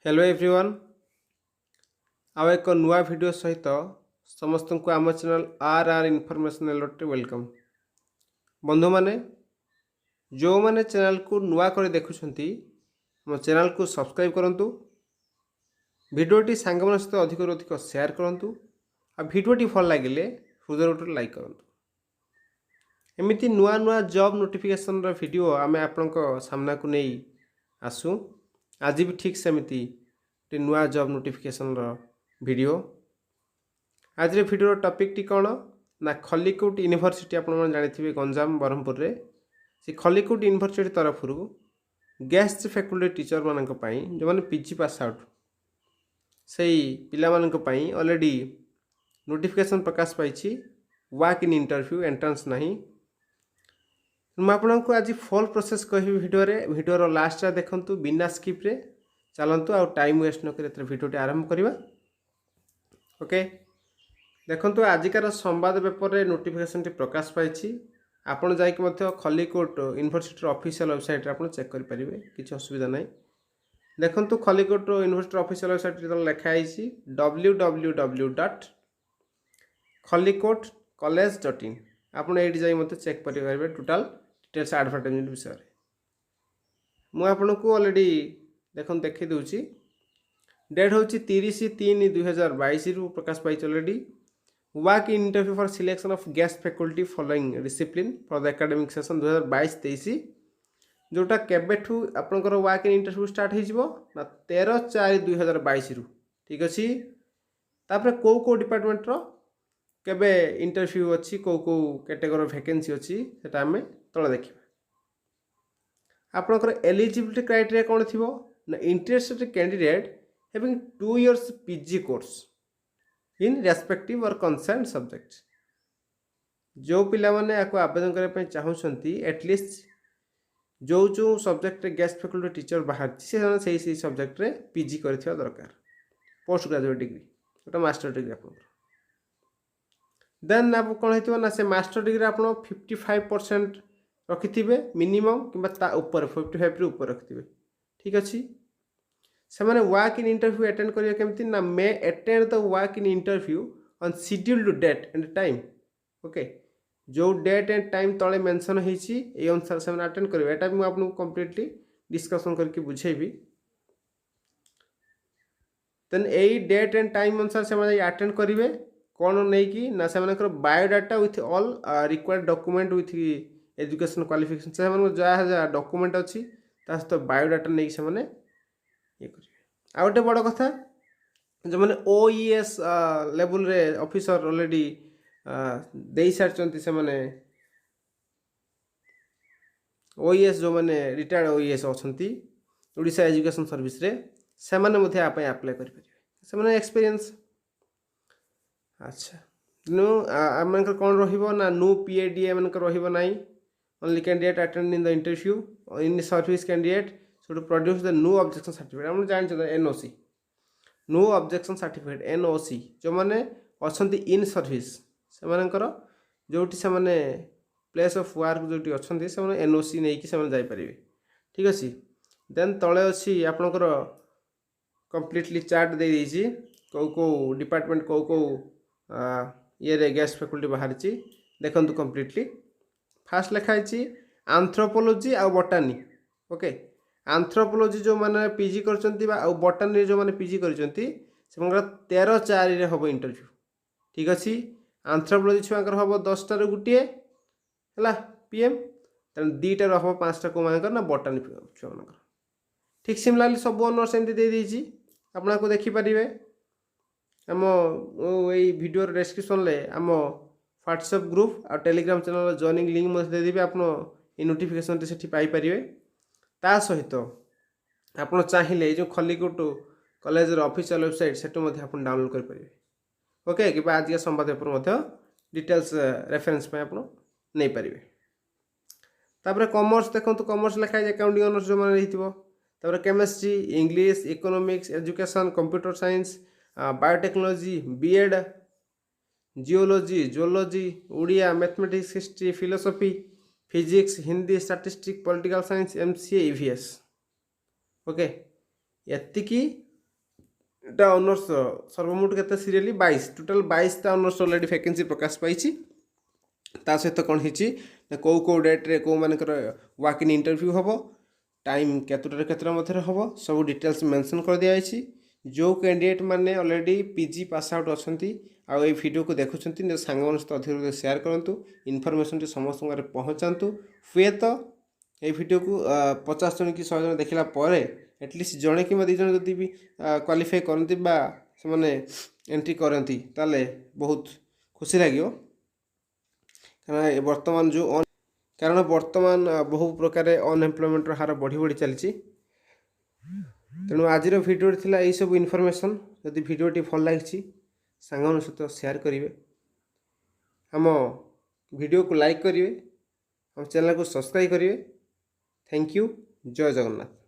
Hello everyone आउ एक नुआ वीडियो सहित समस्त को आम channel R R information alert welcome बंधु माने जो माने चैनल को नुआ कर देखुछंती मो चैनल को सब्सक्राइब करंतु वीडियोटी सांग मन सहित अधिक अधिक शेयर करंतु आ वीडियोटी भल लागिले हृदय गोटे लाइक करंतु एमिति नुआ नुआ जॉब नोटिफिकेशन रो वीडियो आमे आपनक सामना को नहीं आसु आज भी ठीक सेमिति नुआ जॉब नोटिफिकेशन वीडियो आज वीडियो टॉपिक टी कौन ना खलिकोट यूनिवर्सिटी आप जानी गंजाम बरहमपुर रे से खलिकोट यूनिवर्सिटी तरफ गेस्ट फैकल्टी टीचर मान जो मैंने पीजी पास आउट से पिला already notification Prakash pi walk in interview entrance नहीं मुझे आज फुल प्रोसेस कहि वीडियो लास्ट देखंतु बिना स्किप रे चलतु आ टाइम वेस्ट न कर भिडियोटी आरंभ करवा ओके देखंतु आजिकार संवाद पेपर रे नोटिफिकेशन टी प्रकाश पाई आपन जाइक मध्य खलिकोट यूनिवर्सिटी ऑफिशियल वेबसाइट रे आपन चेक करि परिबे किछि असुविधा नै देखंतु खलिकोट यूनिवर्सिटी ऑफिशियल वेबसाइट रे लिखा आइछि www.khalikotecollege.in आपन एडी जाई मते चेक करि परिबे टोटल डिटेल्स एडवर्टाइजमेंट विषय रे मु आपन को ऑलरेडी देखो देखी दूची डेट हूँ 30/3/2022 रु प्रकाश पाई already walk in interview for selection of guest faculty following discipline for the academic session 2022-23 जोटा केबेठू आपनकर वाक इन इंटरव्यू स्टार्ट हो ना 13/4/2022 रु ठीक अच्छी तापर कौ डिपार्टमेंट रो केबे इंटरव्यू अच्छी कौ कैटेगरी वैकेंसी अच्छी सेटा आमे तळे देखिबा आपनकर एलिजिबिलिटी क्राइटेरिया कौन थिबो ना interested candidate having 2 years PG course in respective और कंसर्न सब्जेक्ट जो पिला माने आको आवेदन करे पे चाहउछंती एटलीस्ट जो सब्जेक्ट रे गेस्ट फैकल्टी टीचर बाहर से सब्जेक्ट रे PG करथिया दरकार पोस्ट ग्रेजुएट डिग्री ओटा मास्टर डिग्री आपन देन आप कोन हेतिबो ना से मास्टर डिग्री आपन 55% रखिथिबे मिनिमम किबा ता ऊपर 55 रे ऊपर रखिथिबे ठीक अच्छी से मैंने वाक इन इंटरव्यू अटेंड करिया केमती ना मे attend the walk in interview on scheduled date and time okay जो डेट एंड टाइम तले मेंशन होईची ए अनुसार से मैंने अटेंड करिवे एटा भी मैं आपन कंप्लीटली डिस्कशन करके बुझेबी देन ए डेट एंड टाइम अनुसार से मैंने अटेंड करिवे कोन नै कि ना से मानकर biodata with all required document with education qualification से मन जा डॉक्यूमेंट अच्छी ता सहित बायोडाटा नहीं से माने ये करिवे आ गोटे बड़ कथा जो मैंने OES लेवल रे ऑफिसर ऑलरेडी दे सारचंती से माने OES जो माने रिटायर्ड OES अछंती ओडिशा एजुकेशन सर्विस रे से माने मध्ये आपे अप्लाई करि परिवे से माने एक्सपीरियंस अच्छा नो आमनकर कोन रहिबो ना नो PADA मनकर रहिबो नाही only candidate attending the interview in service candidate should produce the no objection certificate हम जान छ NOC no objection certificate NOC जो माने अछंती इन सर्विस से मानकर जोटी से माने प्लेस ऑफ वर्क जोटी अछंती से माने NOC नै कि से माने जाई परिबे ठीक अछि देन तळे अछि आपनकर कंप्लीटली चार्ट दे दैछि को डिपार्टमेंट को ये रे गेस्ट फैकल्टी बाहर छि देखंतु कंप्लीटली फास्ट लिखाई एंथ्रोपोलॉजी आ बॉटनी ओके एंथ्रोपोलॉजी जो माने पीजी करचंती बा आ बॉटनी जो माने पीजी करचंती से मनकर 13/4 रे हबो इंटरव्यू ठीक अछि एंथ्रोपोलॉजी छुआकर हबो 10टा रे गुटिए हला PM तन 2टा रे हबो 5टा को मानकर ना बॉटनी छुआ मानकर ठीक सिमिलरली सब ओनर सेंती दे देछि आपना को देखि परिबे हम एई वीडियो डिस्क्रिप्शन ले हम व्हाट्सएप ग्रुप और टेलीग्राम चैनल जॉइनिंग लिंक मते दे देबे आपन ए नोटिफिकेशन टे सेठी पाई परिबे ता सहित आपन चाहिले जो खलिकोट कॉलेज रो ऑफिशियल वेबसाइट सेटो मते आपन डाउनलोड कर परिबे ओके कि आज के संवाद पेपर मते डिटेल्स रेफरेंस पे आपन नै परिबे तापर कॉमर्स देखंतु कॉमर्स लिखा है अकाउंटिंग ऑनर्स जो माने रहितबो तापर chemistry English economics education computer science biotechnology B Ed geology zoology Odia mathematics history philosophy physics Hindi statistics political science MCA EVS okay एतिकी এটা ଅନର୍ସ ସର୍ବମୋଟ କେତେ ସିରିଏଲି 22 ଟୋଟାଲ 22ଟା ଅନର୍ସ ଅଲରେଡ଼ି ଭ୍ୟାକେନ୍ସି ପ୍ରକାଶ ପାଇଛି। ତା ସହିତ କ'ଣ ହେଇଛି ନା କେଉଁ ଡେଟ୍ରେ କେଉଁମାନଙ୍କର ୱାକ୍ ଇନ୍ ଇଣ୍ଟରଭ୍ୟୁ ହେବ, ଟାଇମ୍ କେତେଟାରୁ କେତେଟା ମଧ୍ୟରେ ହେବ, ସବୁ ଡିଟେଲ୍ସ ମେନସନ୍ କରିଦିଆଯାଇଛି। ଯେଉଁ କ୍ୟାଣ୍ଡିଡେଟ୍ ମାନେ ଅଲରେଡ଼ି ପିଜି ପାସ୍ ଆଉଟ୍ ଅଛନ୍ତି ଆଉ ଏଇ ଭିଡ଼ିଓକୁ ଦେଖୁଛନ୍ତି ନିଜ ସାଙ୍ଗମାନଙ୍କ ସହିତ ଅଧିକ ସେୟାର କରନ୍ତୁ, ଇନଫର୍ମେସନ୍ଟି ସମସ୍ତଙ୍କ ଘରେ ପହଞ୍ଚାନ୍ତୁ। ହୁଏତ এই ভিডিওକୁ 50 ଜଣ କି 100 ଜଣ ଦେଖିଲା ପରେ ଆଟଲିଷ୍ଟ ଜଣେ କିମ୍ବା 2 ଜଣ ଯଦି ବି କ୍ୱାଲିଫାଏ କରନ୍ତି ବା ସେମାନେ ଏଣ୍ଟ୍ରି କରନ୍ତି ତାହେଲେ ବହୁତ ଖୁସି ଲାଗିବ। କାରଣ ବର୍ତ୍ତମାନ ବହୁ ପ୍ରକାର ଅନଏମ୍ପ୍ଲୟମେଣ୍ଟର ହାର ବଢ଼ି ବଢ଼ି ଚାଲିଛି। ତେଣୁ ଆଜିର ଭିଡ଼ିଓରେ ଥିଲା ଏଇସବୁ ଇନଫର୍ମେସନ୍। ଯଦି ଭିଡ଼ିଓଟି ଭଲ ଲାଗିଛି ସାଙ୍ଗମାନଙ୍କ ସହିତ ସେୟାର କରିବେ, ଆମ ଭିଡ଼ିଓକୁ ଲାଇକ୍ କରିବେ, ଆମ ଚ୍ୟାନେଲକୁ ସବସ୍କ୍ରାଇବ୍ କରିବେ। Thank you. जय जगन्नाथ।